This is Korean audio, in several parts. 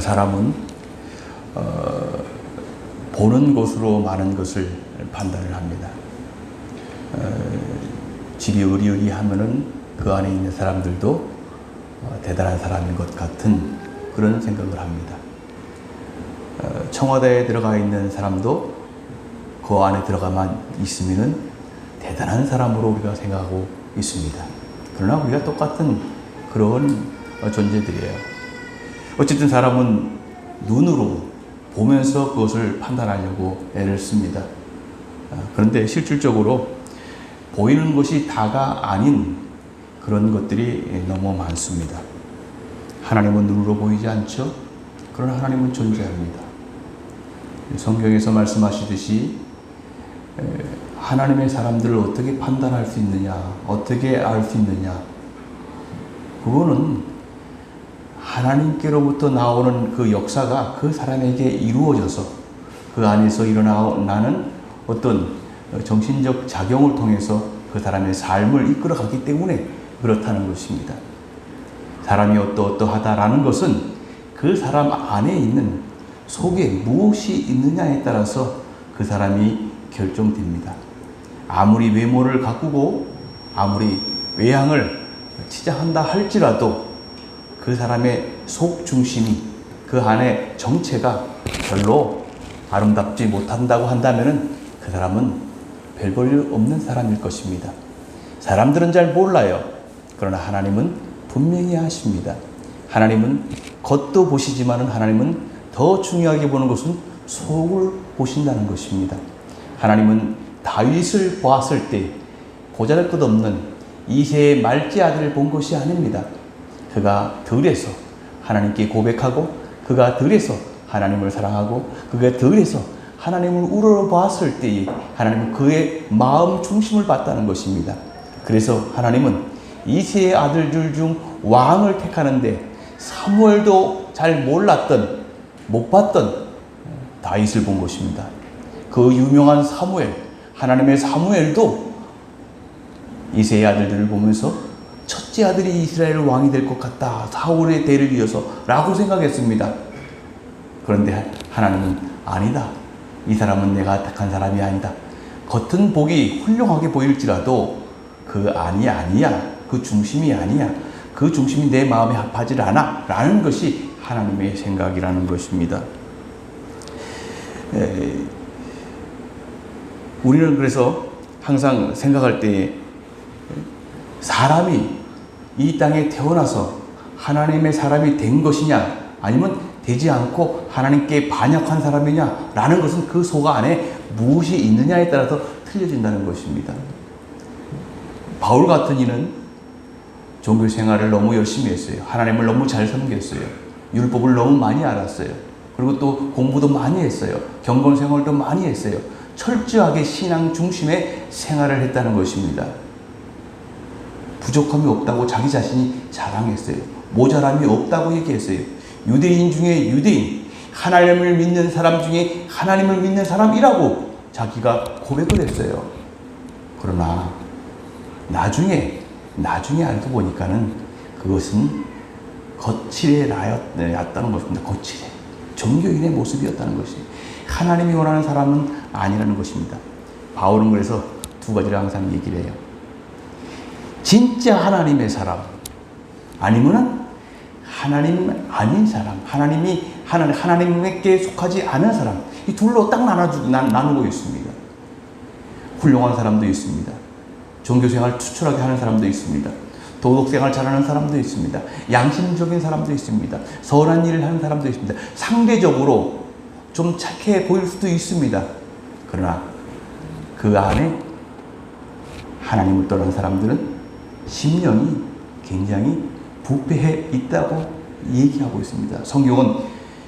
사람은 보는 것으로 많은 것을 판단을 합니다. 집이 으리으리하면은 그 안에 있는 사람들도 대단한 사람인 것 같은 그런 생각을 합니다. 청와대에 들어가 있는 사람도 그 안에 들어가만 있으면은 대단한 사람으로 우리가 생각하고 있습니다. 그러나 우리가 똑같은 그런 존재들이에요. 어쨌든 사람은 눈으로 보면서 그것을 판단하려고 애를 씁니다. 그런데 실질적으로 보이는 것이 다가 아닌 그런 것들이 너무 많습니다. 하나님은 눈으로 보이지 않죠? 그러나 하나님은 존재합니다. 성경에서 말씀하시듯이 하나님의 사람들을 어떻게 판단할 수 있느냐, 어떻게 알 수 있느냐, 그거는 하나님께로부터 나오는 그 역사가 그 사람에게 이루어져서 그 안에서 일어나는 어떤 정신적 작용을 통해서 그 사람의 삶을 이끌어가기 때문에 그렇다는 것입니다. 사람이 어떠하다라는 것은 그 사람 안에 있는 속에 무엇이 있느냐에 따라서 그 사람이 결정됩니다. 아무리 외모를 가꾸고 아무리 외향을 치장한다 할지라도 그 사람의 속 중심이, 그 안에 정체가 별로 아름답지 못한다고 한다면 그 사람은 별 볼 없는 사람일 것입니다. 사람들은 잘 몰라요. 그러나 하나님은 분명히 아십니다. 하나님은 겉도 보시지만 하나님은 더 중요하게 보는 것은 속을 보신다는 것입니다. 하나님은 다윗을 보았을 때 보잘것없는 이새의 말지 아들을 본 것이 아닙니다. 그가 들에서 하나님께 고백하고 그가 들에서 하나님을 사랑하고 그가 들에서 하나님을 우러러보았을 때에 하나님은 그의 마음 중심을 봤다는 것입니다. 그래서 하나님은 이새의 아들들 중 왕을 택하는데 사무엘도 잘 몰랐던, 못 봤던 다윗을 본 것입니다. 그 유명한 사무엘, 하나님의 사무엘도 이새의 아들들을 보면서 첫째 아들이 이스라엘 왕이 될 것 같다, 사울의 대를 이어서 라고 생각했습니다. 그런데 하나님은 아니다. 이 사람은 내가 택한 사람이 아니다. 겉은 보기 훌륭하게 보일지라도 그 안이 아니야. 그 중심이 아니야. 그 중심이 내 마음에 합하지 않아. 라는 것이 하나님의 생각이라는 것입니다. 우리는 그래서 항상 생각할 때 사람이 이 땅에 태어나서 하나님의 사람이 된 것이냐 아니면 되지 않고 하나님께 반역한 사람이냐 라는 것은 그 속 안에 무엇이 있느냐에 따라서 틀려진다는 것입니다. 바울 같은 이는 종교 생활을 너무 열심히 했어요. 하나님을 너무 잘 섬겼어요. 율법을 너무 많이 알았어요. 그리고 또 공부도 많이 했어요. 경건 생활도 많이 했어요. 철저하게 신앙 중심의 생활을 했다는 것입니다. 부족함이 없다고 자기 자신이 자랑했어요. 모자람이 없다고 얘기했어요. 유대인 중에 유대인, 하나님을 믿는 사람 중에 하나님을 믿는 사람이라고 자기가 고백을 했어요. 그러나 나중에 알고 보니까는 그것은 거칠의 나였다는 것입니다. 거칠의 종교인의 모습이었다는 것이 하나님이 원하는 사람은 아니라는 것입니다. 바울은 그래서 두 가지를 항상 얘기를 해요. 진짜 하나님의 사람 아니면은 하나님 아닌 사람, 하나님께 속하지 않은 사람, 이 둘로 딱 나누고 있습니다. 훌륭한 사람도 있습니다. 종교생활 투철하게 하는 사람도 있습니다. 도덕생활 잘하는 사람도 있습니다. 양심적인 사람도 있습니다. 선한 일을 하는 사람도 있습니다. 상대적으로 좀 착해 보일 수도 있습니다. 그러나 그 안에 하나님을 떠난 사람들은 심령이 굉장히 부패해 있다고 얘기하고 있습니다. 성경은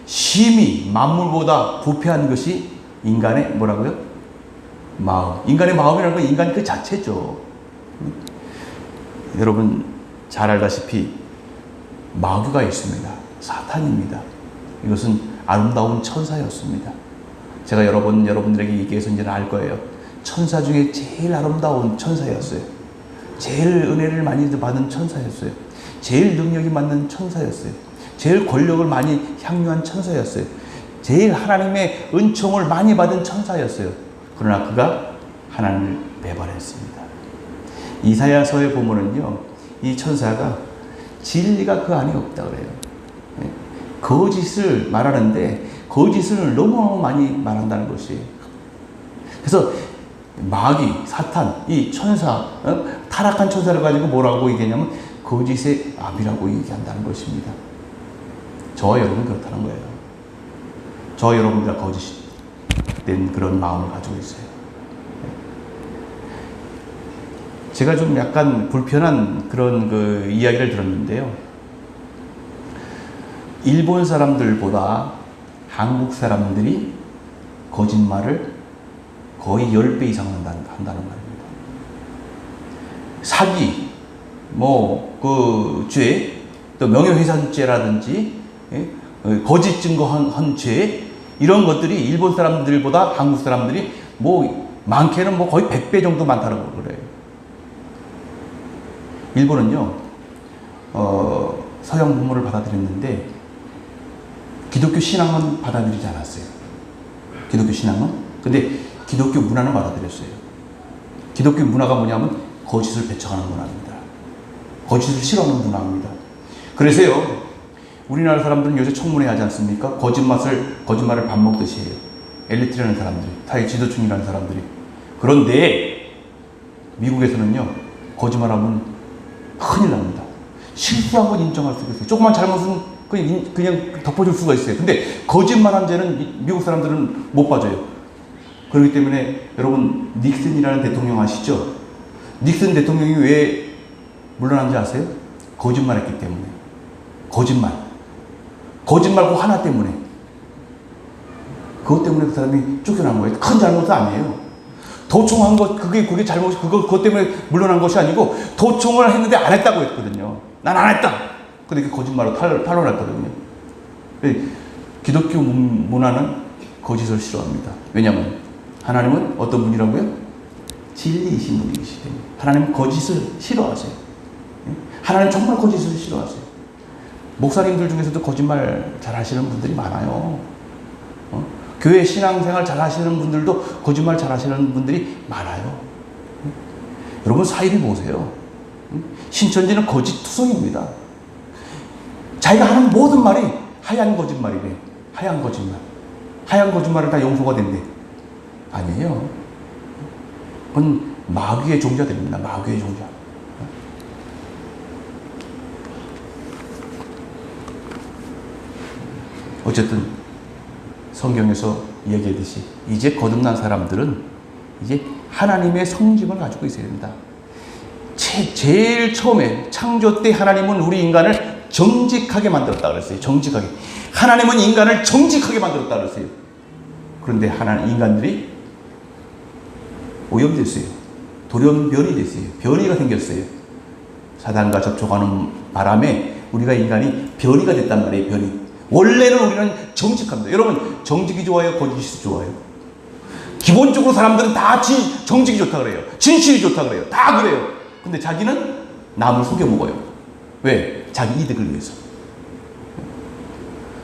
심히 만물보다 부패한 것이 인간의 뭐라고요? 마음. 인간의 마음이라는 건 인간 그 자체죠. 여러분 잘 알다시피 마귀가 있습니다. 사탄입니다. 이것은 아름다운 천사였습니다. 제가 여러 번 여러분들에게 얘기해서 이제는 알 거예요. 천사 중에 제일 아름다운 천사였어요. 제일 은혜를 많이 받은 천사였어요. 제일 능력이 많은 천사였어요. 제일 권력을 많이 향유한 천사였어요. 제일 하나님의 은총을 많이 받은 천사였어요. 그러나 그가 하나님을 배반했습니다. 이사야서에 보면은요, 이 천사가 진리가 그 안에 없다 그래요. 거짓을 말하는데 거짓을 너무 많이 말한다는 것이에요. 그래서 마귀, 사탄, 이 천사, 타락한 천사를 가지고 뭐라고 얘기하냐면 거짓의 아비라고 얘기한다는 것입니다. 저와 여러분 그렇다는 거예요. 저와 여러분이 다 거짓된 그런 마음을 가지고 있어요. 제가 좀 약간 불편한 그런 그 이야기를 들었는데요. 일본 사람들보다 한국 사람들이 거짓말을 거의 10배 이상 한다는 말입니다. 사기, 죄, 또 명예훼손죄라든지, 거짓 증거한 죄, 이런 것들이 일본 사람들보다 한국 사람들이 많게는 거의 100배 정도 많다는 걸 그래요. 일본은요, 서양 부모를 받아들였는데, 기독교 신앙은 받아들이지 않았어요. 기독교 신앙은. 근데 기독교 문화는 받아들였어요. 기독교 문화가 뭐냐면 거짓을 배척하는 문화입니다. 거짓을 싫어하는 문화입니다. 그래서요, 우리나라 사람들은 요새 청문회 하지 않습니까? 거짓말을 밥 먹듯이 해요. 엘리트라는 사람들이, 타의 지도층이라는 사람들이. 그런데 미국에서는요, 거짓말하면 큰일 납니다. 실수한 건 인정할 수가 있어요. 조그만 잘못은 그냥 덮어줄 수가 있어요. 근데 거짓말한 죄는 미국 사람들은 못 봐줘요. 그렇기 때문에 여러분 닉슨이라는 대통령 아시죠? 닉슨 대통령이 왜 물러난지 아세요? 거짓말했기 때문에. 거짓말고 하나 때문에. 그것 때문에 그 사람이 쫓겨난 거예요. 큰 잘못은 아니에요. 도청한 것, 그게 잘못, 그것 때문에 물러난 것이 아니고, 도청을 했는데 안 했다고 했거든요. 난 안 했다! 근데 그 거짓말로 탄론했거든요. 기독교 문화는 거짓을 싫어합니다. 왜냐하면, 하나님은 어떤 분이라고요? 진리이신 분이시기 때문에. 하나님은 거짓을 싫어하세요. 하나님 정말 거짓을 싫어하세요. 목사님들 중에서도 거짓말 잘 하시는 분들이 많아요. 교회 신앙생활 잘 하시는 분들도 거짓말 잘 하시는 분들이 많아요. 여러분 사이를 보세요. 신천지는 거짓투성입니다. 자기가 하는 모든 말이 하얀 거짓말이래. 하얀 거짓말. 하얀 거짓말은 다 용서가 된대. 아니에요. 그건 마귀의 종자들입니다. 마귀의 종자. 어쨌든 성경에서 이야기하듯이 이제 거듭난 사람들은 이제 하나님의 성직을 가지고 있어야 된다. 제일 처음에 창조 때 하나님은 우리 인간을 정직하게 만들었다 그랬어요. 정직하게. 하나님은 인간을 정직하게 만들었다 그랬어요. 그런데 인간들이 오염됐어요. 돌연변이 됐어요. 변이가 생겼어요. 사단과 접촉하는 바람에 우리가 인간이 변이가 됐단 말이에요. 변이. 원래는 우리는 정직합니다. 여러분 정직이 좋아요? 거짓이 좋아요? 기본적으로 사람들은 다 정직이 좋다 그래요. 진실이 좋다 그래요. 다 그래요. 근데 자기는 남을 속여 먹어요. 왜? 자기 이득을 위해서.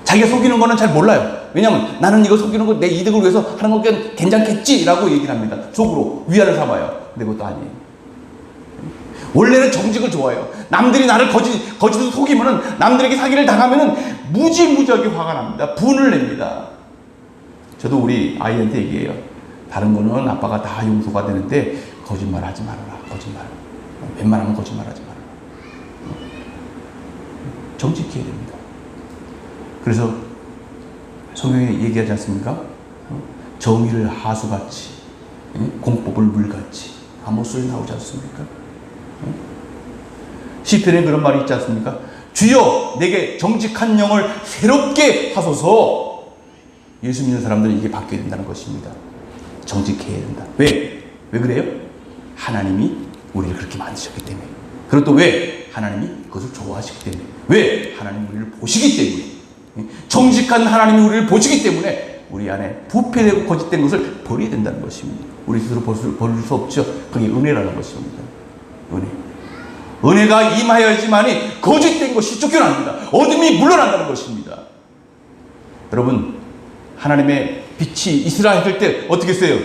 자기가 속이는 거는 잘 몰라요. 왜냐하면 나는 이거 속이는 거 내 이득을 위해서 하는 거 괜찮겠지라고 얘기를 합니다. 속으로 위안을 삼아요. 근데 그것도 아니에요. 원래는 정직을 좋아해요. 남들이 나를 거짓으로 속이면은, 남들에게 사기를 당하면은 무지무지하게 화가 납니다. 분을 냅니다. 저도 우리 아이한테 얘기해요. 다른 거는 아빠가 다 용서가 되는데 거짓말 하지 말아라. 거짓말. 웬만하면 거짓말 하지 말아라. 정직해야 됩니다. 그래서 성경에 얘기하지 않습니까? 정의를 하수같이, 공법을 물같이. 아모스에 나오지 않습니까? 시편에 그런 말이 있지 않습니까? 주여 내게 정직한 영을 새롭게 하소서. 예수 믿는 사람들은 이게 바뀌어야 된다는 것입니다. 정직해야 된다. 왜 그래요? 하나님이 우리를 그렇게 만드셨기 때문에. 그리고 또 왜? 하나님이 그것을 좋아하시기 때문에. 왜? 하나님이 우리를 보시기 때문에. 정직한 하나님이 우리를 보시기 때문에 우리 안에 부패되고 거짓된 것을 버려야 된다는 것입니다. 우리 스스로 버릴 수 없죠. 그게 은혜라는 것입니다. 은혜. 은혜가 임하여야지만이 거짓된 것이 쫓겨납니다. 어둠이 물러난다는 것입니다. 여러분, 하나님의 빛이 이스라엘 때 어떻게 했어요?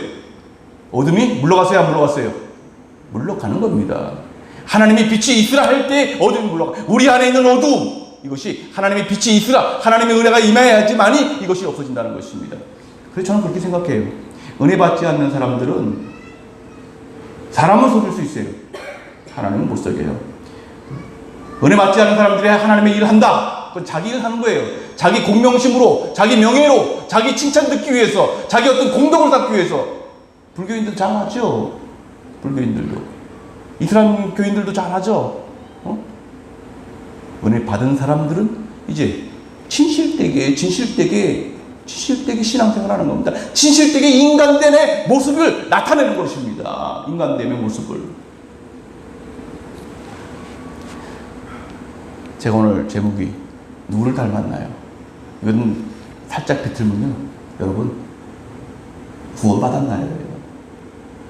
어둠이 물러갔어요? 안 물러갔어요? 물러가는 겁니다. 하나님의 빛이 이스라엘 때 어둠이 물러가. 우리 안에 있는 어둠, 이것이 하나님의 빛이 있으라, 하나님의 은혜가 임해야지만이 이것이 없어진다는 것입니다. 그래서 저는 그렇게 생각해요. 은혜 받지 않는 사람들은 사람은 속일 수 있어요. 하나님은 못 속여요. 은혜 받지 않는 사람들이 하나님의 일을 한다. 그건 자기 일을 하는 거예요. 자기 공명심으로, 자기 명예로, 자기 칭찬 듣기 위해서, 자기 어떤 공덕을 쌓기 위해서. 불교인들 잘하죠. 불교인들도. 이슬람 교인들도 잘하죠. 은혜 받은 사람들은 이제 진실되게 신앙생활 하는 겁니다. 진실되게 인간됨의 모습을 나타내는 것입니다. 인간됨의 모습을. 제가 오늘 제목이 누구를 닮았나요? 이건 살짝 비틀면요, 여러분 구원받았나요?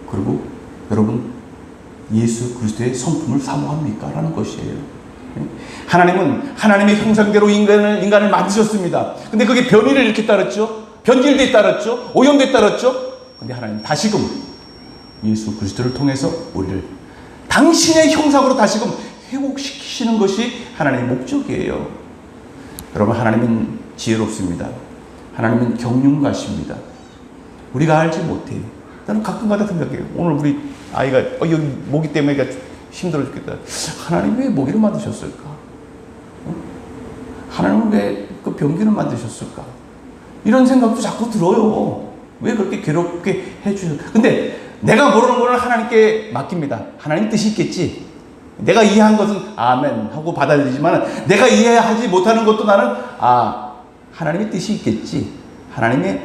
그리고 여러분 예수 그리스도의 성품을 사모합니까? 라는 것이에요. 하나님은 하나님의 형상대로 인간을 만드셨습니다. 근데 그게 변이를 이렇게 따랐죠. 변질돼 따랐죠. 오염돼 따랐죠. 근데 하나님 다시금 예수 그리스도를 통해서 우리를 당신의 형상으로 다시금 회복시키시는 것이 하나님의 목적이에요. 여러분, 하나님은 지혜롭습니다. 하나님은 경륜가십니다. 우리가 알지 못해요. 나는 가끔가다 생각해요. 오늘 우리 아이가 여기 모기 때문에 힘들어 죽겠다. 하나님 왜 모기를 만드셨을까? 하나님은 왜 그 병기를 만드셨을까? 이런 생각도 자꾸 들어요. 왜 그렇게 괴롭게 해주셨을까? 근데 내가 모르는 거는 하나님께 맡깁니다. 하나님 뜻이 있겠지. 내가 이해한 것은 아멘 하고 받아들이지만, 내가 이해하지 못하는 것도 나는 하나님의 뜻이 있겠지. 하나님의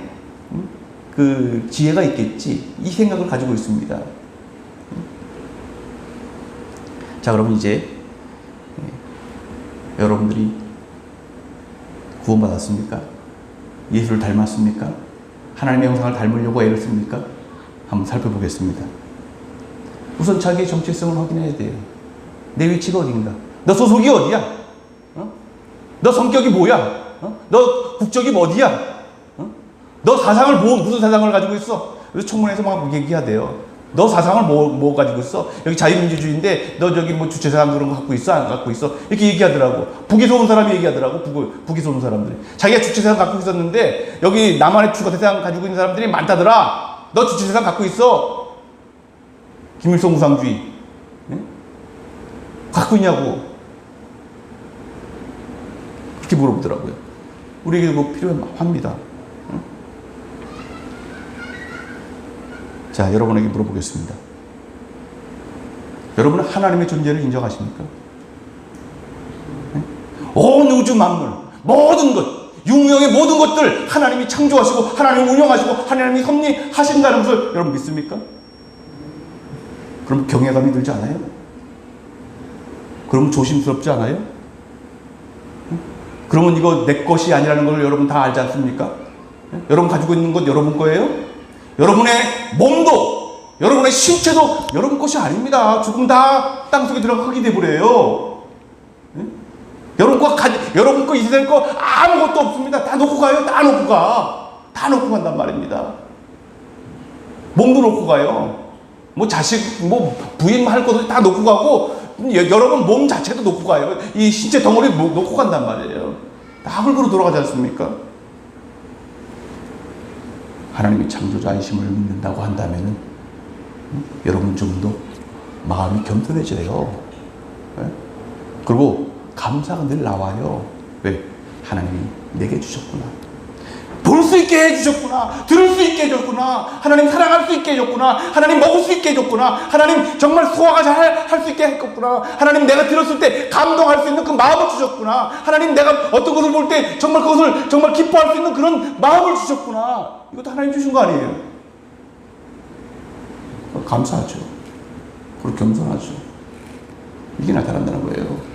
그 지혜가 있겠지. 이 생각을 가지고 있습니다. 자, 그러면 이제 여러분들이 구원받았습니까? 예수를 닮았습니까? 하나님의 형상을 닮으려고 애를 씁니까? 한번 살펴보겠습니다. 우선 자기의 정체성을 확인해야 돼요. 내 위치가 어딘가? 너 소속이 어디야? 너 성격이 뭐야? 너 국적이 어디야? 너 사상을 무슨 사상을 가지고 있어? 그래서 청문회에서 막 얘기하대요. 너 사상을 뭐 가지고 있어? 여기 자유민주주의인데 너 저기 뭐 주체사상 그런 거 갖고 있어? 안 갖고 있어? 이렇게 얘기하더라고. 북에서 온 사람이 얘기하더라고. 북에서 온 사람들이. 자기가 주체사상 갖고 있었는데 여기 남한의 주체사상 가지고 있는 사람들이 많다더라. 너 주체사상 갖고 있어? 김일성 우상주의. 네? 갖고 있냐고. 그렇게 물어보더라고요. 우리에게 그거 필요합니다. 자, 여러분에게 물어보겠습니다. 여러분은 하나님의 존재를 인정하십니까? 네? 온 우주 만물, 모든 것, 육명의 모든 것들 하나님이 창조하시고 하나님이 운영하시고 하나님이 섭리하신다는 것을 여러분 믿습니까? 그럼 경외감이 들지 않아요? 그럼 조심스럽지 않아요? 그러면 이거 내 것이 아니라는 걸 여러분 다 알지 않습니까? 여러분 가지고 있는 것 여러분 거예요? 여러분의 몸도, 여러분의 신체도 여러분 것이 아닙니다. 죽으면 다 땅속에 들어가 흙이 돼버려요. 네? 여러분 거 이 세상 거 아무것도 없습니다. 다 놓고 가요. 다 놓고 가. 다 놓고 간단 말입니다. 몸도 놓고 가요. 뭐 자식, 뭐 부인 할 것도 다 놓고 가고, 여러분 몸 자체도 놓고 가요. 이 신체 덩어리 놓고 간단 말이에요. 다 흙으로 돌아가지 않습니까? 하나님이 창조자이심을 믿는다고 한다면 여러분 좀 더 마음이 겸손해져요. 그리고 감사가 늘 나와요. 왜? 하나님이 내게 주셨구나. 볼 수 있게 해주셨구나. 들을 수 있게 해줬구나. 하나님 사랑할 수 있게 해줬구나. 하나님 먹을 수 있게 해줬구나. 하나님 정말 소화가 잘 할 수 있게 했구나. 하나님 내가 들었을 때 감동할 수 있는 그 마음을 주셨구나. 하나님 내가 어떤 것을 볼 때 정말 그것을 정말 기뻐할 수 있는 그런 마음을 주셨구나. 이것도 하나님 주신 거 아니에요? 감사하죠. 그리고 겸손하죠. 이게 나타난다는 거예요.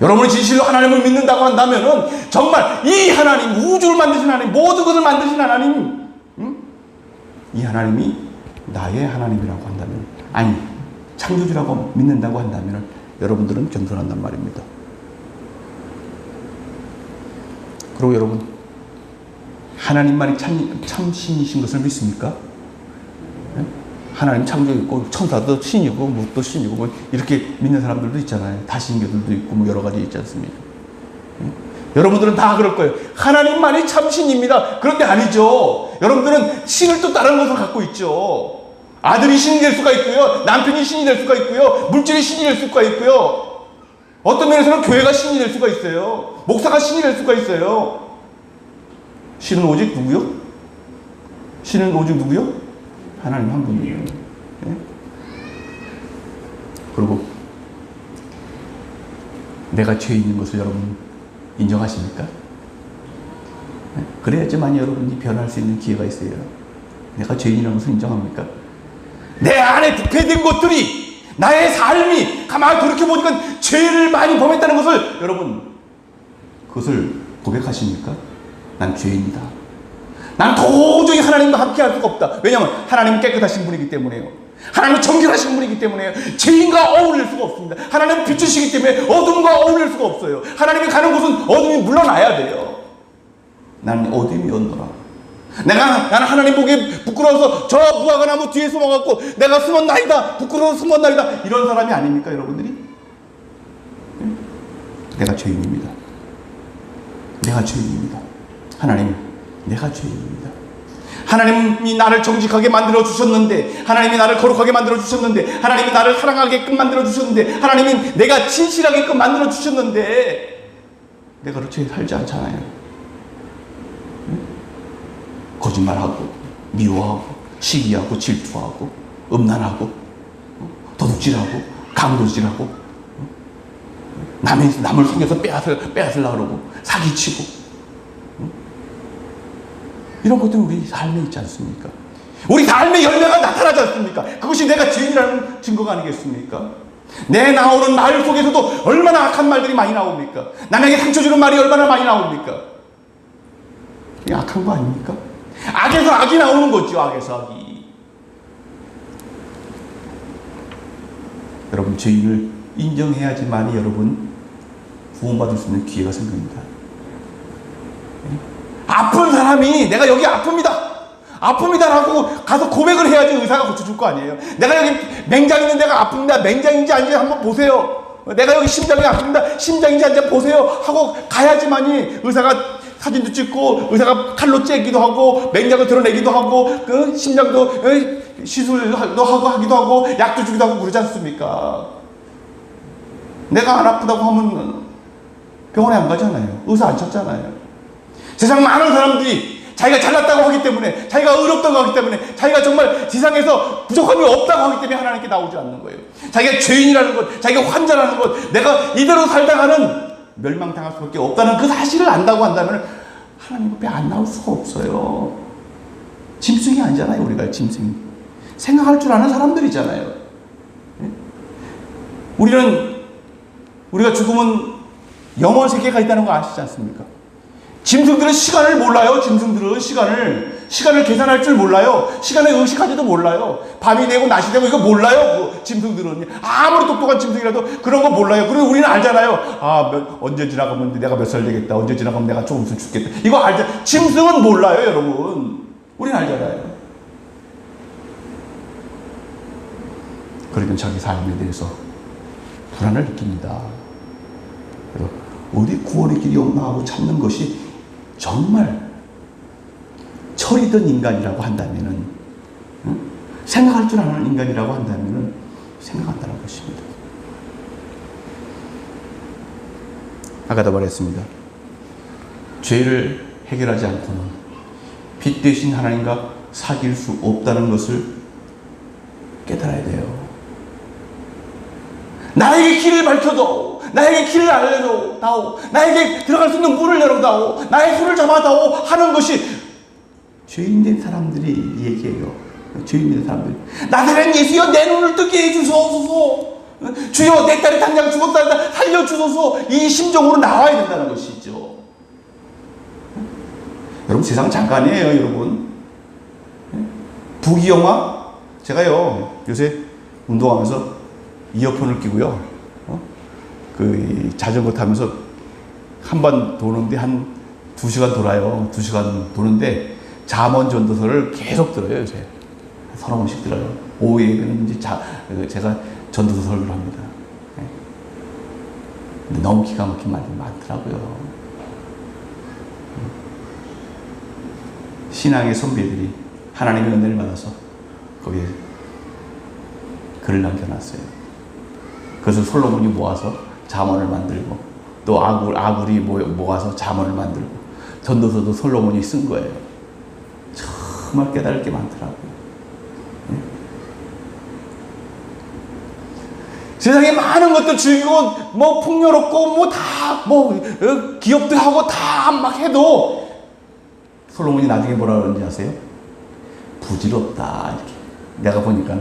여러분이 진실로 하나님을 믿는다고 한다면은 정말 이 하나님, 우주를 만드신 하나님, 모든 것을 만드신 하나님, 이 하나님이 나의 하나님이라고 한다면, 아니 창조주라고 믿는다고 한다면 여러분들은 겸손한단 말입니다. 그리고 여러분, 하나님만이 참 신이신 것을 믿습니까? 하나님 창조있고 천사도 신이고 무도 신이고 뭐 이렇게 믿는 사람들도 있잖아요. 다신교들도 있고 뭐 여러 가지 있지 않습니까? 여러분들은 다 그럴 거예요. 하나님만이 참 신입니다. 그런데 아니죠. 여러분들은 신을 또 다른 것을 갖고 있죠. 아들이 신이 될 수가 있고요. 남편이 신이 될 수가 있고요. 물질이 신이 될 수가 있고요. 어떤 면에서는 교회가 신이 될 수가 있어요. 목사가 신이 될 수가 있어요. 신은 오직 누구요? 신은 오직 누구요? 하나님 한 분이에요. 네? 그리고 내가 죄인인 것을 여러분 인정하십니까? 네? 그래야지만 여러분이 변할 수 있는 기회가 있어요. 내가 죄인이라는 것을 인정합니까? 내 안에 부패된 것들이, 나의 삶이 가만히 돌이켜보니까 죄를 많이 범했다는 것을 여러분, 그것을 고백하십니까? 난 죄인이다. 난 도저히 하나님과 함께 할 수가 없다. 왜냐하면 하나님은 깨끗하신 분이기 때문에요. 하나님은 정결하신 분이기 때문에요. 죄인과 어울릴 수가 없습니다. 하나님은 빛이시기 때문에 어둠과 어울릴 수가 없어요. 하나님이 가는 곳은 어둠이 물러나야 돼요. 나는 어둠이 었노라. 나는 하나님 보기에 부끄러워서 저 무화과 나무 뒤에 숨어갖고 내가 숨었나이다, 부끄러워서 숨었나이다, 이런 사람이 아닙니까 여러분들이? 내가 죄인입니다. 내가 죄인입니다. 하나님, 내가 죄인입니다. 하나님이 나를 정직하게 만들어 주셨는데, 하나님이 나를 거룩하게 만들어 주셨는데, 하나님이 나를 사랑하게끔 만들어 주셨는데, 하나님이 내가 진실하게끔 만들어 주셨는데 내가 그렇게 살지 않잖아요. 거짓말하고 미워하고 시기하고 질투하고 음란하고 도둑질하고 강도질하고 남을 속여서 빼앗으려고 그러고 사기치고 이런 것들이 우리 삶에 있지 않습니까? 우리 삶의 열매가 나타나지 않습니까? 그것이 내가 죄인이라는 증거가 아니겠습니까? 내 나오는 말 속에서도 얼마나 악한 말들이 많이 나옵니까? 남에게 상처 주는 말이 얼마나 많이 나옵니까? 이게 악한 거 아닙니까? 악에서 악이 나오는 거죠. 악에서 악이. 여러분, 죄인을 인정해야지만이 여러분 구원받을 수 있는 기회가 생깁니다. 아픈 사람이 내가 여기 아픕니다라고 가서 고백을 해야지 의사가 고쳐줄 거 아니에요. 내가 여기 맹장 있는 데가 아픕니다. 맹장인지 아닌지 한번 보세요. 내가 여기 심장이 아픕니다. 심장인지 아닌지 보세요 하고 가야지만이 의사가 사진도 찍고 의사가 칼로 째기도 하고 맹장을 드러내기도 하고 그 심장도 시술도 하고 하기도 하고 약도 주기도 하고 그러지 않습니까? 내가 안 아프다고 하면 병원에 안 가잖아요. 의사 안 찾잖아요. 세상 많은 사람들이 자기가 잘났다고 하기 때문에, 자기가 의롭다고 하기 때문에, 자기가 정말 세상에서 부족함이 없다고 하기 때문에 하나님께 나오지 않는 거예요. 자기가 죄인이라는 것, 자기가 환자라는 것, 내가 이대로 살다가는 멸망당할 수밖에 없다는 그 사실을 안다고 한다면 하나님 앞에 안 나올 수가 없어요. 짐승이 아니잖아요. 우리가 짐승. 생각할 줄 아는 사람들이잖아요. 우리가 죽으면 영원 세계가 있다는 거 아시지 않습니까? 짐승들은 시간을 몰라요. 짐승들은 시간을 계산할 줄 몰라요. 시간을 의식하지도 몰라요. 밤이 되고 낮이 되고 이거 몰라요. 짐승들은 아무리 똑똑한 짐승이라도 그런 거 몰라요. 그리고 우리는 알잖아요. 언제 지나가면 내가 몇 살 되겠다. 언제 지나가면 내가 조금 있으면 죽겠다. 이거 알죠. 짐승은 몰라요, 여러분. 우리는 알잖아요. 그러면 자기 삶에 대해서 불안을 느낍니다. 그래서 어디 구원의 길이 없나 하고 찾는 것이 정말 철이든 인간이라고 한다면은, 생각할 줄 아는 인간이라고 한다면은 생각한다는 것입니다. 아까도 말했습니다. 죄를 해결하지 않고는 빛 되신 하나님과 사귈 수 없다는 것을 깨달아야 돼요. 나에게 길을 밝혀줘. 나에게 길을 알려다오. 나에게 들어갈 수 있는 문을 열어다오. 나의 손을 잡아다오 하는 것이 죄인된 사람들이 얘기해요. 죄인된 사람들이. 나사렛 예수여, 내 눈을 뜨게 해주소서. 주여, 내 딸이 당장 죽었다. 살려주소서. 이 심정으로 나와야 된다는 것이죠. 여러분, 세상 잠깐이에요, 여러분. 부귀영화? 제가요, 요새 운동하면서 이어폰을 끼고요. 그 자전거 타면서 한 번 도는데 한 2시간 돌아요. 2시간 도는데 잠언 전도서를 계속 들어요, 요새. 서너 번씩 들어요. 오후에는 이제 제가 전도서 설교를 합니다. 네. 근데 너무 기가 막힌 말이 많더라고요. 신앙의 선배들이 하나님의 은혜를 받아서 거기에 글을 남겨놨어요. 그것을 솔로몬이 모아서 잠언을 만들고 또 아굴이 모아서 잠언을 만들고 전도서도 솔로몬이 쓴 거예요. 정말 깨달을 게 많더라고요. 네? 세상에 많은 것들 즐기고 뭐 풍요롭고 뭐 다 기업도 하고 다 막 해도 솔로몬이 나중에 뭐라 그러는지 아세요? 부질없다 이렇게. 내가 보니까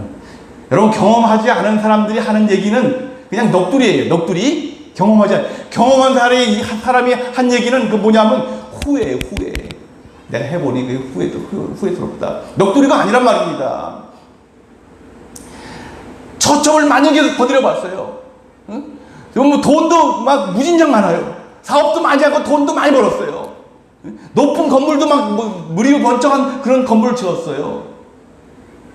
여러분 경험하지 않은 사람들이 하는 얘기는 그냥 넋두리예요. 넋두리. 경험한 사람이 한 얘기는 그 뭐냐면 후회예요. 후회. 내가 해보니 그 후회스럽다. 넋두리가 아니란 말입니다. 저점을 만약에 거들여봤어요. 응? 뭐 돈도 막 무진장 많아요. 사업도 많이 하고 돈도 많이 벌었어요. 높은 건물도 막 무리고 번쩍한 그런 건물을 지었어요.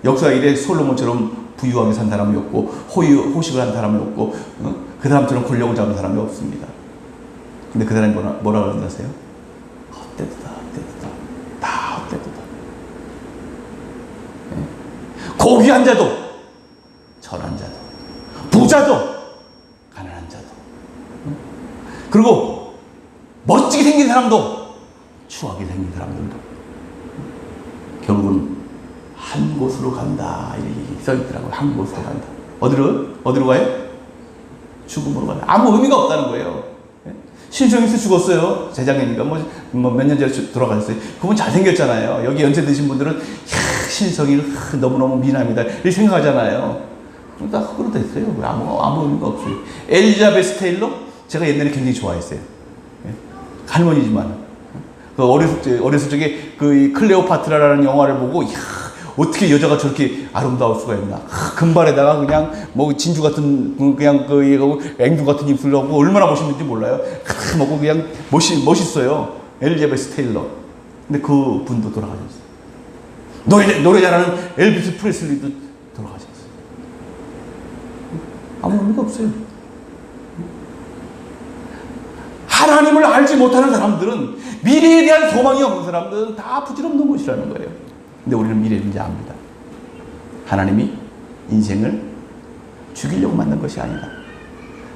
역사 이래 솔로몬처럼 부유하게 산 사람이 없고 호식을 한 사람이 없고 그 사람처럼 권력을 잡은 사람이 없습니다. 근데 그 사람이 뭐라 그러는지 아세요? 헛되다. 다 헛되다. 네? 고귀한 자도 천한 자도 부자도 가난한 자도 그리고 멋지게 생긴 사람도 추하게 생긴 사람들도 결국은 한 곳으로 간다 이렇게 써있더라고요. 한 곳으로 간다. 어디로 가요? 죽음으로 간다. 아무 의미가 없다는 거예요. 신성에서 죽었어요. 재작년이니까 뭐 몇 년 전에 돌아가셨어요. 그분 잘생겼잖아요. 여기 연세 드신 분들은 신성이 너무너무 미남이다 이렇게 생각하잖아요. 다 흙으로 됐어요. 아무 의미가 없어요. 엘리자베스 테일러 제가 옛날에 굉장히 좋아했어요. 할머니지만 어렸을 적에 그 클레오파트라라는 영화를 보고 어떻게 여자가 저렇게 아름다울 수가 있나. 금발에다가 그냥 뭐 진주 같은 그냥 앵두 같은 입술을 하고 얼마나 멋있는지 몰라요. 먹고 그냥 멋있어요. 엘리자베스 테일러. 근데 그 분도 돌아가셨어요. 노래 잘하는 엘비스 프레슬리도 돌아가셨어요. 아무 의미가 없어요. 하나님을 알지 못하는 사람들은, 미래에 대한 소망이 없는 사람들은 다 부질없는 것이라는 거예요. 근데 우리는 미래를 이제 압니다. 하나님이 인생을 죽이려고 만든 것이 아니다.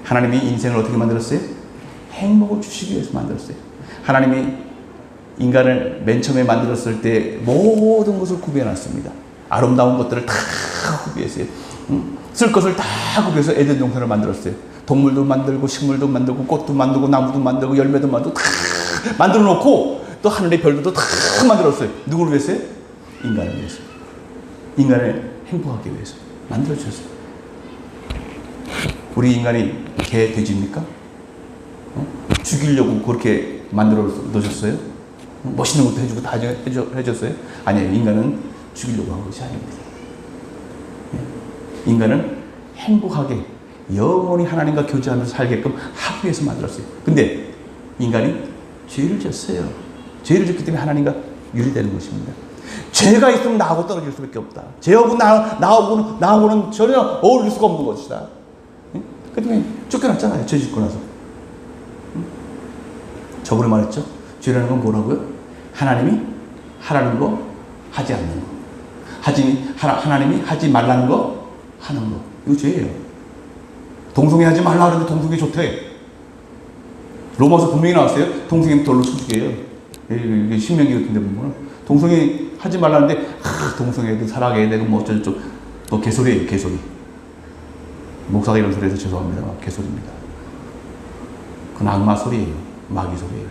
하나님이 인생을 어떻게 만들었어요? 행복을 주시기 위해서 만들었어요. 하나님이 인간을 맨 처음에 만들었을 때 모든 것을 구비해놨습니다. 아름다운 것들을 다 구비했어요. 쓸 것을 다 구비해서 에덴 동산을 만들었어요. 동물도 만들고 식물도 만들고 꽃도 만들고 나무도 만들고 열매도 만들고 다 만들어 놓고 또 하늘의 별들도 다 만들었어요. 누구를 위해서요? 인간을 위해서. 인간을 행복하게 위해서 만들어 주셨어요. 우리 인간이 개, 돼지입니까? 죽이려고 그렇게 만들어 놓으셨어요? 멋있는 것도 해주고 다 해줬어요? 아니에요. 인간은 죽이려고 한 것이 아닙니다. 인간은 행복하게 영원히 하나님과 교제하면서 살게끔 하기 위해서 만들었어요. 근데 인간이 죄를 졌어요. 죄를 졌기 때문에 하나님과 유리되는 것입니다. 죄가 있으면 나하고 떨어질 수밖에 없다. 죄하고 나하고는 전혀 어울릴 수가 없는 것이다. 그 때문에 쫓겨났잖아요. 죄 짓고 나서. 저번에 말했죠. 죄라는 건 뭐라고요? 하나님이 하라는 거 하지 않는 거. 하나님이 하지 말라는 거 하는 거. 이거 죄예요. 동성애 하지 말라 그러는데 동성애 좋대. 로마서 분명히 나왔어요. 동성애 돌로 쳐 죽여요. 이게 신명기 같은 데 보면 동성애 하지 말라는데 동성애도 사랑해야 되고 뭐 어쩌고 또 개소리예요. 개소리. 목사가 이런 소리 해서 죄송합니다. 개소리입니다. 그건 악마 소리예요. 마귀 소리예요.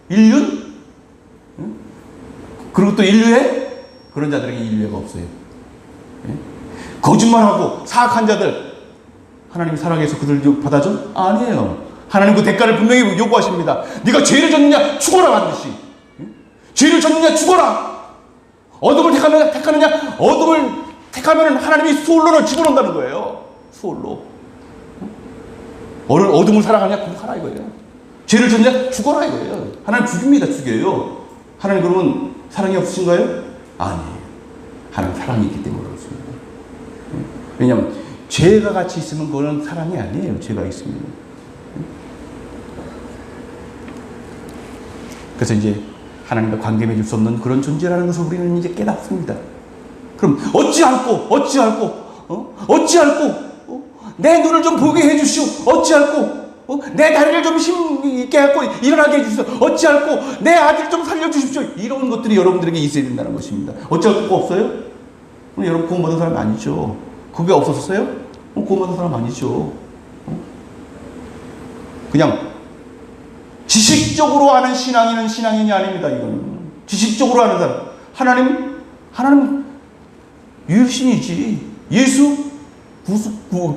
인륜? 응? 그리고 또 인류애? 그런 자들에게 인류애가 없어요. 예? 거짓말하고 사악한 자들 하나님이 사랑해서 그들 받아줘? 아니에요. 하나님 그 대가를 분명히 요구하십니다. 네가 죄를 졌느냐? 죽어라 반드시. 죄를 졌느냐? 죽어라. 어둠을 택하느냐? 어둠을 택하면 하나님이 수월로를 집어넣는다는 거예요. 수월로. 어둠을 사랑하냐? 그거 하라 이거예요. 죄를 졌냐? 죽어라 이거예요. 하나님 죽입니다. 죽여요. 하나님 그러면 사랑이 없으신가요? 아니에요. 하나님 사랑이 있기 때문에 그렇습니다. 왜냐하면 죄가 같이 있으면 그거는 사랑이 아니에요. 죄가 있으면. 그래서 이제 하나님과 관계 맺을 수 없는 그런 존재라는 것을 우리는 이제 깨닫습니다. 그럼 어찌 않고 내 눈을 좀 보게 해주시오. 어찌 않고 내 다리를 좀 힘 있게 하고 일어나게 해주시오. 어찌 않고 내 아들을 좀 살려주십시오. 이런 것들이 여러분들에게 있어야 된다는 것입니다. 어찌 않고 없어요? 여러분 구원받은 사람 아니죠. 그게 없었어요? 구원받은 사람 아니죠. 그냥 지식적으로 아는 신앙인이 아닙니다. 이거는 지식적으로 아는 사람. 하나님 유일신이지. 예수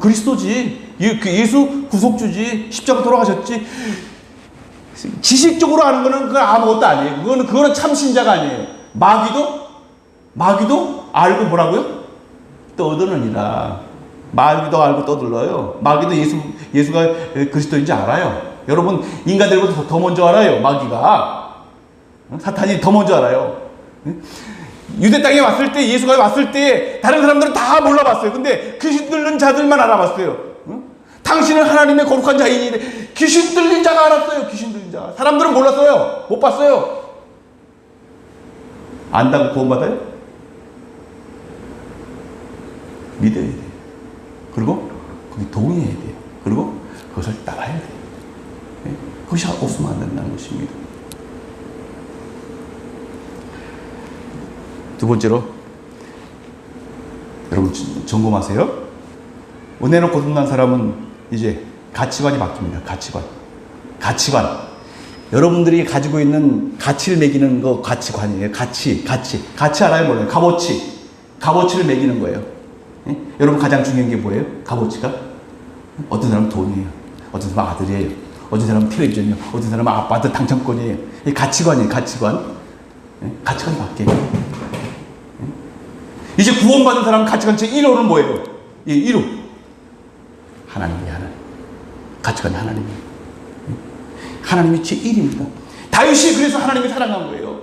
그리스도지. 예수 구속주지. 십자가 돌아가셨지. 지식적으로 아는 거는 그건 아무것도 아니에요. 그거는 참신자가 아니에요. 마귀도 알고 뭐라고요? 떠드느니라. 마귀도 알고 떠들어요. 마귀도 예수가 그리스도인지 알아요. 여러분 인간들보다 더 먼저 알아요. 마귀가. 사탄이 더 먼저 알아요. 유대 땅에 왔을 때, 예수가 왔을 때 다른 사람들은 다 몰라봤어요. 근데 귀신 들린 자들만 알아봤어요. 당신은 하나님의 거룩한 자인이 귀신 들린 자가 알았어요. 귀신 들린 자. 사람들은 몰랐어요. 못 봤어요. 안다고 구원받아요? 믿어야 돼요. 그리고 거기 동의해야 돼요. 그리고 그것을 따라야 돼요. 그것이 없으면 안 된다는 것입니다. 두 번째로, 여러분 점검하세요. 은혜로 거듭난 사람은 이제 가치관이 바뀝니다. 가치관. 여러분들이 가지고 있는 가치를 매기는 거 가치관이에요. 가치 알아요? 몰라요? 값어치를 매기는 거예요. 여러분 가장 중요한 게 뭐예요? 값어치가? 어떤 사람은 돈이에요. 어떤 사람은 아들이에요. 어떤 사람은 텔레비전이에요. 어떤 사람은 아파트 당첨권이에요. 이 가치관이에요. 가치관이 바뀌어요. 이제 구원받은 사람 가치관 제1호는 뭐예요? 1호. 하나님이에요. 가치관이 하나님이에요. 하나님이 제1입니다. 다윗이 그래서 하나님이 사랑한 거예요.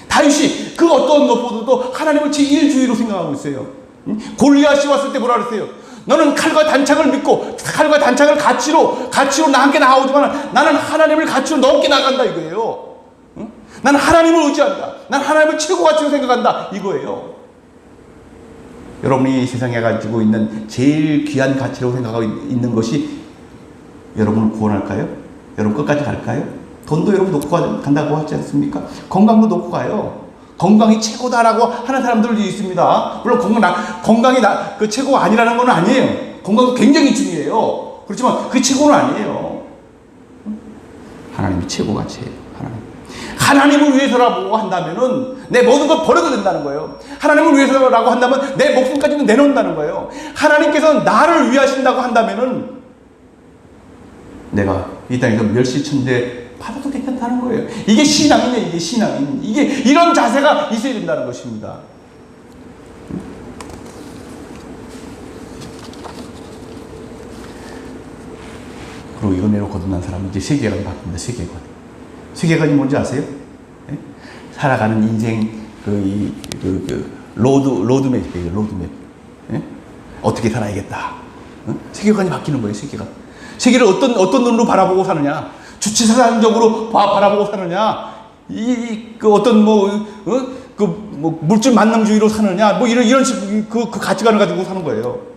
다윗이 그 어떤 것보다도 하나님을 제1주의로 생각하고 있어요. 골리앗이 왔을 때 뭐라 그랬어요? 너는 칼과 단창을 믿고 칼과 단창을 가치로 나한테 나오지만 나는 하나님을 가치로 넘게 나간다 이거예요. 나는 하나님을 의지한다. 난 하나님을 최고 가치로 생각한다 이거예요. 여러분이 이 세상에 가지고 있는 제일 귀한 가치라고 생각하고 있는 것이 여러분을 구원할까요? 여러분 끝까지 갈까요? 돈도 여러분 놓고 간다고 하지 않습니까? 건강도 놓고 가요. 건강이 최고다라고 하는 사람들도 있습니다. 물론 건강이 그 최고가 아니라는 건 아니에요. 건강도 굉장히 중요해요. 그렇지만 그게 최고는 아니에요. 하나님이 최고 가치예요. 하나님을 위해서라고 한다면은 내 모든 걸 버려도 된다는 거예요. 하나님을 위해서라고 한다면 내 목숨까지도 내놓는다는 거예요. 하나님께서 나를 위하신다고 한다면은 내가 이 땅에서 멸시천대 받아도 괜찮다는 거예요. 이게 신앙이네. 이게 신앙인. 이런 자세가 있어야 된다는 것입니다. 그리고 이은혜로 거듭난 사람은 이제 세계관이 바뀝니다. 세계관이 뭔지 아세요? 네? 살아가는 인생 로드맵이에요. 로드맵. 네? 어떻게 살아야겠다. 세계관이 바뀌는 거예요. 세계를 어떤 눈으로 바라보고 사느냐. 주체사상적으로 바라보고 사느냐. 어떤 물질 만능주의로 사느냐. 이런 식 그 가치관을 가지고 사는 거예요.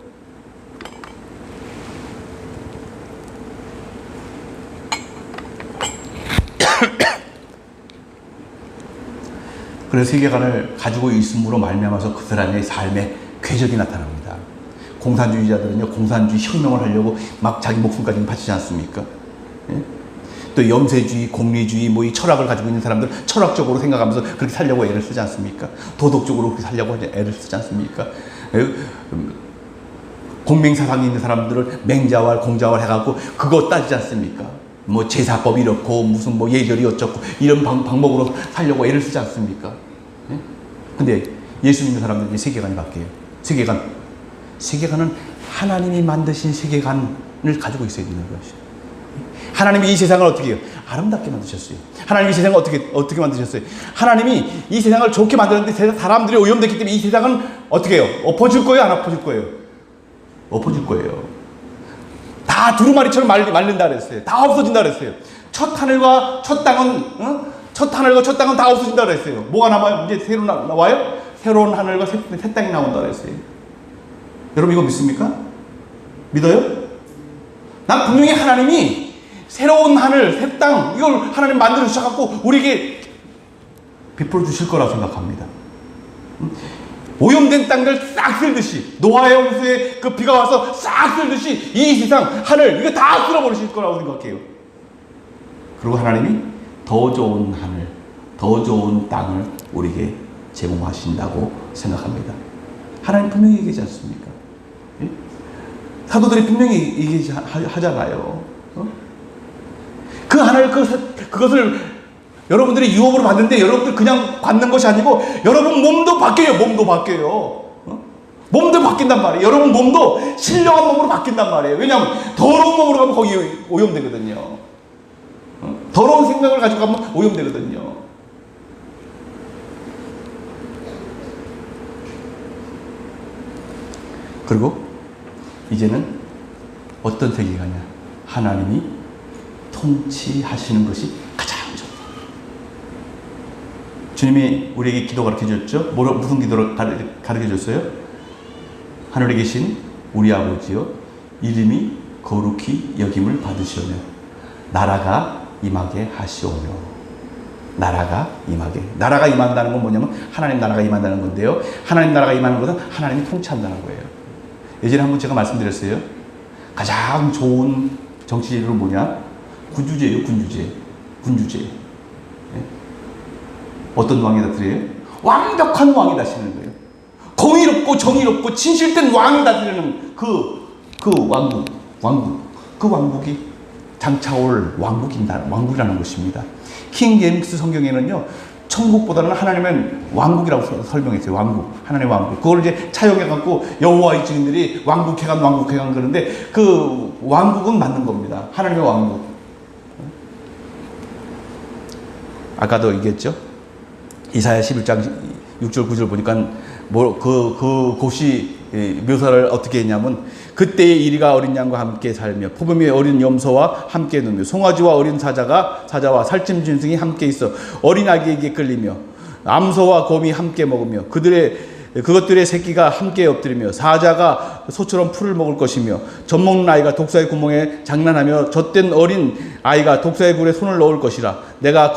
그래서 세계관을 가지고 있음으로 말미암아서 그 사람의 삶에 궤적이 나타납니다. 공산주의자들은요, 공산주의 혁명을 하려고 막 자기 목숨까지 바치지 않습니까? 예? 또 염세주의, 공리주의, 이 철학을 가지고 있는 사람들 철학적으로 생각하면서 그렇게 살려고 애를 쓰지 않습니까? 도덕적으로 그렇게 살려고 애를 쓰지 않습니까? 공맹사상이 있는 사람들을 맹자왈, 공자왈 해갖고 그거 따지지 않습니까? 제사법이 이렇고 무슨 예절이 어쩌고 이런 방법으로 살려고 애를 쓰지 않습니까? 예? 근데 예수 믿는 사람들이 세계관이 바뀌어요. 세계관은 하나님이 만드신 세계관, 가지고 있어야 되는 것이. 하나님이 이 세상을 어떻게 해요? 아름답게 만드셨어요. 하나님이 이 세상을 어떻게 만드셨어요? 하나님이 이 세상을 좋게 만들었는데 사람들이 오염됐기 때문에 이 세상은 어떻게 해요? 엎어질 거예요? 안 엎어질 거예요? 엎어질 거예요. 다 두루마리처럼 말린다 그랬어요. 다 없어진다 그랬어요. 첫 하늘과 첫 땅은 첫 하늘과 첫 땅은 다 없어진다 그랬어요. 뭐가 남아요? 이제 새로 나와요? 새로운 하늘과 새 땅이 나온다 그랬어요. 여러분 이거 믿습니까? 믿어요? 난 분명히 하나님이 새로운 하늘, 새 땅 이걸 하나님 만들어 주셔갖고 우리에게 베풀어 주실 거라고 생각합니다. 오염된 땅들 싹 쓸듯이 노아의 홍수에 그 비가 와서 싹 쓸듯이 이 세상 하늘 이거 다 쓸어버리실 거라고 생각해요. 그리고 하나님이 더 좋은 하늘, 더 좋은 땅을 우리에게 제공하신다고 생각합니다. 하나님 분명히 얘기하지 않습니까? 예? 사도들이 분명히 얘기하잖아요. 그 하늘 그것을 여러분들이 유업으로 받는데 여러분들 그냥 받는 것이 아니고 여러분 몸도 바뀌어요. 몸도 바뀌어요. 몸도 바뀐단 말이에요. 여러분 몸도 신령한 몸으로 바뀐단 말이에요. 왜냐하면 더러운 몸으로 가면 거기 오염되거든요. 더러운 생각을 가지고 가면 오염되거든요. 그리고 이제는 어떤 세계가냐? 하나님이 통치하시는 것이 가장 좋다. 주님이 우리에게 기도 가르쳐줬죠? 무슨 기도를 가르쳐줬어요? 하늘에 계신 우리 아버지여 이름이 거룩히 여김을 받으시오며 나라가 임하게 하시오며. 나라가 임하게. 나라가 임한다는 건 뭐냐면 하나님 나라가 임한다는 건데요. 하나님 나라가 임하는 것은 하나님이 통치한다는 거예요. 예전에 한번 제가 말씀드렸어요. 가장 좋은 정치제도는 뭐냐? 군주제예요. 군주제. 네? 어떤 왕이다 드려요? 완벽한 왕이 다스리는 거예요. 공의롭고 정의롭고 진실된 왕이 다스리는 그 왕국. 그 왕국이 장차올 왕국이라는 것입니다. 킹 제임스 성경에는요, 천국보다는 하나님은 왕국이라고 설명했어요. 왕국, 하나님의 왕국. 그걸 이제 차용해갖고 여호와의 증인들이 왕국해간 그러는데 그 왕국은 맞는 겁니다. 하나님의 왕국. 아까도 얘기했죠. 이사야 11장 6절 9절 보니까 곳이 묘사를 어떻게 했냐면 그때의 이리가 어린 양과 함께 살며 포범이 어린 염소와 함께 누며 송아지와 어린 사자와 살찜 짐승이 함께 있어 어린 아기에게 끌리며 암소와 곰이 함께 먹으며 그것들의 새끼가 함께 엎드리며 사자가 소처럼 풀을 먹을 것이며 젖먹는 아이가 독사의 구멍에 장난하며 젖된 어린 아이가 독사의 굴에 손을 넣을 것이라. 내가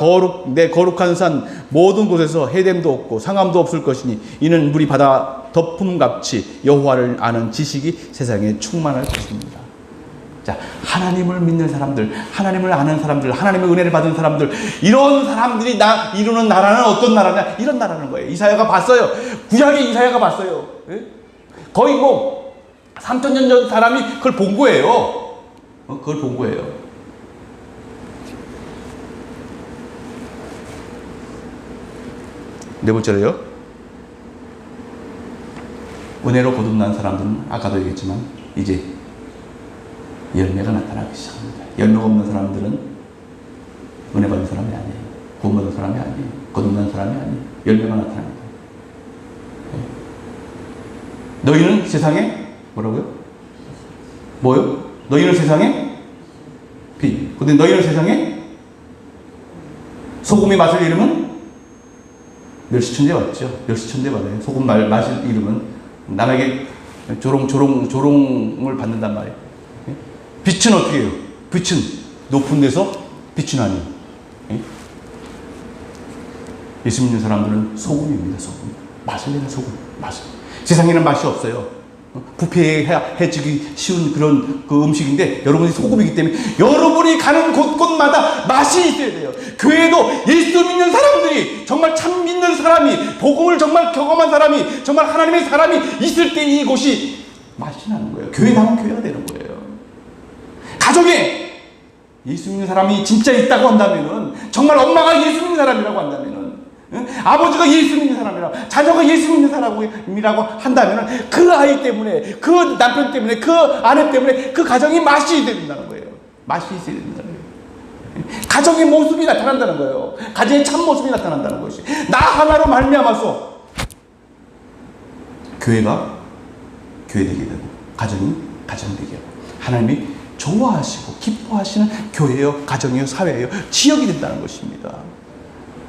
내 거룩한 산 모든 곳에서 해됨도 없고 상함도 없을 것이니 이는 물이 바다 덮음같이 여호와를 아는 지식이 세상에 충만할 것입니다. 자, 하나님을 믿는 사람들, 하나님을 아는 사람들, 하나님의 은혜를 받은 사람들, 이런 사람들이 이루는 나라는 어떤 나라냐? 이런 나라는 거예요. 이사야가 봤어요. 구약의 이사야가 봤어요. 예? 거의 3,000년 전 사람이 그걸 본 거예요. 그걸 본 거예요. 네 번째로요. 은혜로 거듭난 사람들은 아까도 얘기했지만 이제 열매가 나타나기 시작합니다. 열매가 없는 사람들은 은혜 받은 사람이 아니에요. 구원 받은 사람이 아니에요. 거듭난 사람이 아니에요. 열매가 나타납니다. 너희는 세상에 뭐라고요? 뭐요? 너희는 세상에 빛. 근데 너희는 세상에 소금이 마실 이름은 멸시천재 맞죠? 멸시천재 맞아요. 소금 마실 이름은 남에게 조롱을 받는단 말이에요. 빛은 어떻게 해요? 빛은 높은 데서 비추나니. 예수 믿는 사람들은 소금입니다. 소금. 맛을 내는 소금. 맛을. 세상에는 맛이 없어요. 부패해지기 쉬운 그런 음식인데 여러분이 소금이기 때문에 여러분이 가는 곳곳마다 맛이 있어야 돼요. 교회도 예수 믿는 사람들이 정말 참 믿는 사람이 복음을 정말 경험한 사람이 정말 하나님의 사람이 있을 때 이곳이 맛이 나는 거예요. 교회다운 교회가 되는 거예요. 가족에 예수 믿는 사람이 진짜 있다고 한다면은 정말 엄마가 예수 믿는 사람이라고 한다면은 응? 아버지가 예수 믿는 사람이라고, 자녀가 예수 믿는 사람이라고 한다면 그 아이 때문에, 그 남편 때문에, 그 아내 때문에 그 가정이 맛이 있어야 된다는 거예요. 맛이 있어야 된다는 거예요. 가정의 모습이 나타난다는 거예요. 가정의 참 모습이 나타난다는 것이. 나 하나로 말미암아서 교회가 교회 되게 되고, 가정이 가정 되게 하고, 하나님이 좋아하시고 기뻐하시는 교회요, 가정이요, 사회요, 지역이 된다는 것입니다.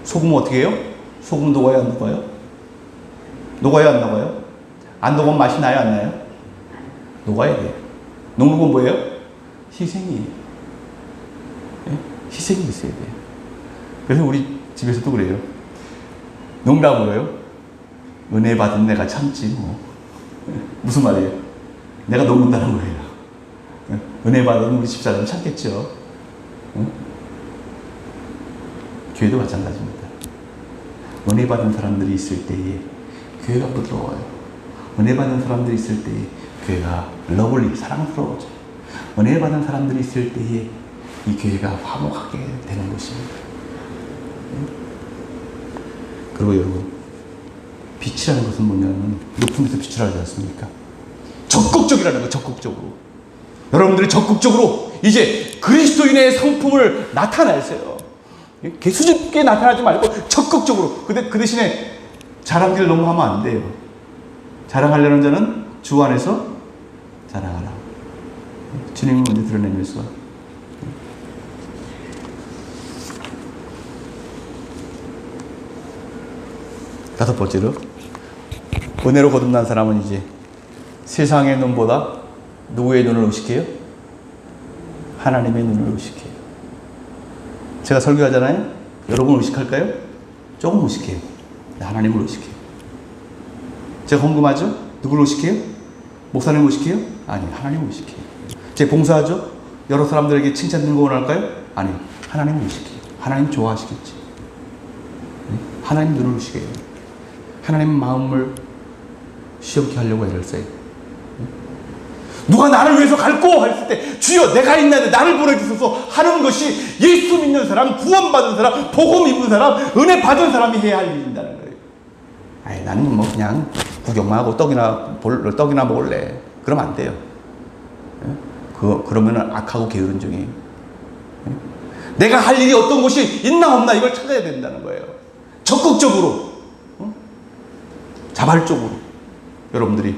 소금은 어떻게 해요? 소금 녹아요, 안 녹아요? 녹아요, 안 녹아요? 안 녹으면 맛이 나요, 안 나요? 녹아야 돼요. 녹는 건 뭐예요? 희생이에요. 네? 희생이 있어야 돼요. 그래서 우리 집에서도 그래요. 농담으로요. 은혜 받은 내가 참지 뭐. 무슨 말이에요? 내가 녹는다는 거예요. 은혜 받은 우리 집사람은 참겠죠. 교회도 마찬가지입니다. 은혜 받은 사람들이 있을 때에 교회가 부드러워요. 은혜 받은 사람들이 있을 때에 교회가 러블리, 사랑스러워져요. 은혜 받은 사람들이 있을 때에 이 교회가 화목하게 되는 것입니다. 그리고 여러분, 빛이라는 것은 뭐냐면 높은 데서 빛을 하지 않습니까? 적극적이라는 거예요. 적극적으로. 여러분들이 적극적으로 이제 그리스도인의 성품을 나타내세요. 수줍게 나타나지 말고 적극적으로. 그 대신에 자랑질 너무 하면 안 돼요. 자랑하려는 자는 주 안에서 자랑하라. 주님을 먼저 드러내면서. 다섯 번째로, 은혜로 거듭난 사람은 이제 세상의 눈보다 누구의 눈을 의식해요? 하나님의 눈을 의식해요. 제가 설교하잖아요. 여러분 의식할까요? 조금 의식해요. 하나님을 의식해요. 제가 헌금하죠? 누구를 의식해요? 목사님을 의식해요? 아니, 하나님을 의식해요. 제가 봉사하죠? 여러 사람들에게 칭찬 듣는 거 원할까요? 아니, 하나님을 의식해요. 하나님 좋아하시겠지. 하나님 눈을 의식해요. 하나님 마음을 시험케 하려고 애를 써요. 누가 나를 위해서 갈고 했을 때 주여 내가 있는데 나를 보내주소서 하는 것이 예수 믿는 사람, 구원받은 사람, 복음 입은 사람, 은혜 받은 사람이 해야 할 일인다는 거예요. 아니, 나는 뭐 그냥 구경만 하고 떡이나 먹을래. 그러면 안 돼요. 그러면 악하고 게으른 중이에요. 내가 할 일이 어떤 것이 있나 없나 이걸 찾아야 된다는 거예요. 적극적으로, 자발적으로 여러분들이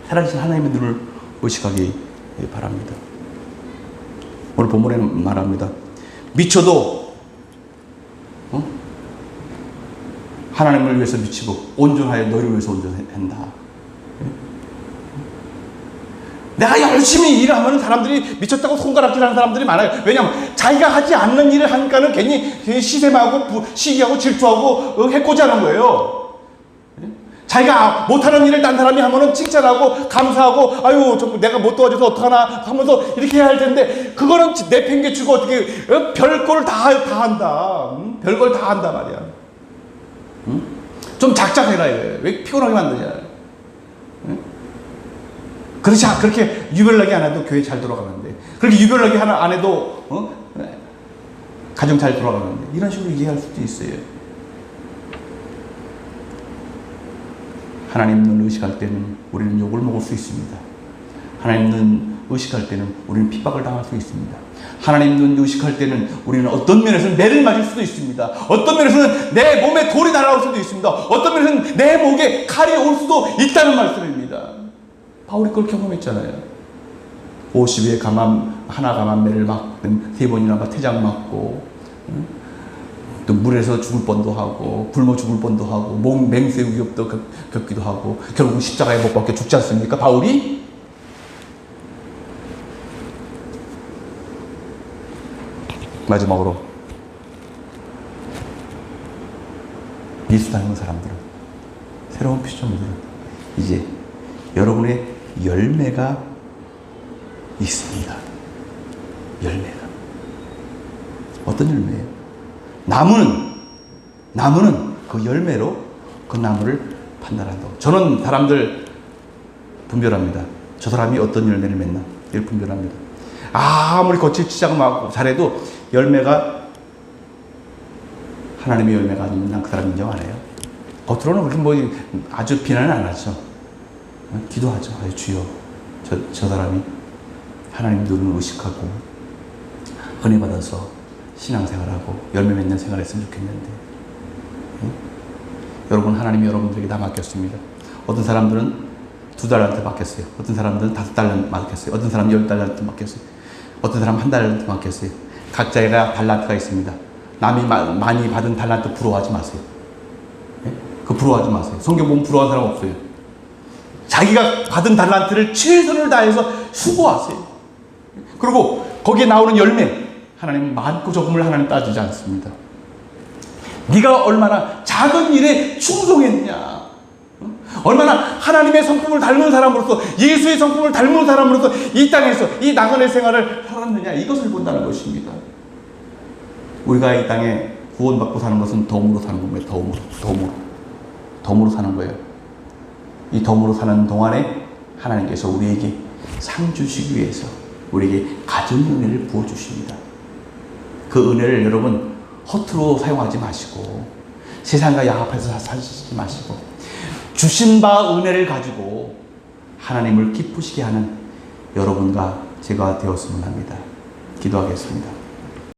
살아계신 하나님의 눈을 의식하기 바랍니다. 오늘 본문에 말합니다. 미쳐도 하나님을 위해서 미치고 온전하여 너를 위해서 온전한다. 내가 열심히 일하면 사람들이 미쳤다고 손가락질하는 사람들이 많아요. 왜냐하면 자기가 하지 않는 일을 하니까는 괜히 시샘하고 시기하고 질투하고 해코지하는 거예요. 자기가 못하는 일을 딴 사람이 하면은 칭찬하고 감사하고 아유 내가 못 도와줘서 어떡하나 하면서 이렇게 해야 할 텐데 그거는 내팽개치고 어떻게 별걸 다 한다. 별걸 다 한다 말이야. 좀 작작해라 이거예요. 왜 피곤하게 만드냐. 그렇지 그렇게 유별나게 안 해도 교회 잘 돌아가는데 그렇게 유별나게 안 해도 가정 잘 돌아가는데 이런 식으로 이해할 수도 있어요. 하나님 눈 의식할 때는 우리는 욕을 먹을 수 있습니다. 하나님 눈 의식할 때는 우리는 핍박을 당할 수 있습니다. 하나님 눈 의식할 때는 우리는 어떤 면에서는 매를 맞을 수도 있습니다. 어떤 면에서는 내 몸에 돌이 날아올 수도 있습니다. 어떤 면에서는 내 목에 칼이 올 수도 있다는 말씀입니다. 바울이 그걸 경험했잖아요. 50에 하나 가만매를 맞는 3번이나 태장 맞고 또 물에서 죽을 뻔도 하고 굶어 죽을 뻔도 하고 맹세 위협도 겪기도 하고 결국 십자가에 못 박혀 죽지 않습니까? 바울이? 마지막으로 예수 닮은 사람들은 새로운 피조물들은 이제 여러분의 열매가 있습니다. 열매가 어떤 열매예요? 나무는 그 열매로 그 나무를 판단한다고. 저는 사람들 분별합니다. 저 사람이 어떤 열매를 맺나 이걸 분별합니다. 아무리 거칠 치장하고 잘해도 열매가 하나님의 열매가 아니면 난 그 사람 인정 안 해요. 겉으로는 그렇게 뭐 아주 비난은 안 하죠. 기도하죠. 아유, 주여, 저 사람이 하나님 눈을 의식하고 은혜 받아서 신앙생활하고 열매 맺는 생활했으면 좋겠는데. 여러분, 하나님이 여러분들에게 다 맡겼습니다. 어떤 사람들은 2달란트 맡겼어요. 어떤 사람들은 5달란트 맡겼어요. 어떤 사람은 10달란트 맡겼어요. 어떤 사람은 1달란트 맡겼어요. 각자가 달란트가 있습니다. 남이 많이 받은 달란트 부러워하지 마세요. 그 부러워하지 마세요. 성경 보면 부러워하는 사람 없어요. 자기가 받은 달란트를 최선을 다해서 수고하세요. 그리고 거기에 나오는 열매, 하나님 많고 적음을 하나님 따지지 않습니다. 네가 얼마나 작은 일에 충성했냐, 얼마나 하나님의 성품을 닮은 사람으로서, 예수의 성품을 닮은 사람으로서 이 땅에서 이 나그네 생활을 살았느냐, 이것을 본다는 것입니다. 우리가 이 땅에 구원받고 사는 것은 덤으로 사는 겁니다. 덤으로 사는 거예요. 이 덤으로 사는 동안에 하나님께서 우리에게 상 주시기 위해서 우리에게 가진 은혜를 부어주십니다. 그 은혜를 여러분 허투루 사용하지 마시고, 세상과 야합해서 사시지 마시고, 주신 바 은혜를 가지고 하나님을 기쁘시게 하는 여러분과 제가 되었으면 합니다. 기도하겠습니다.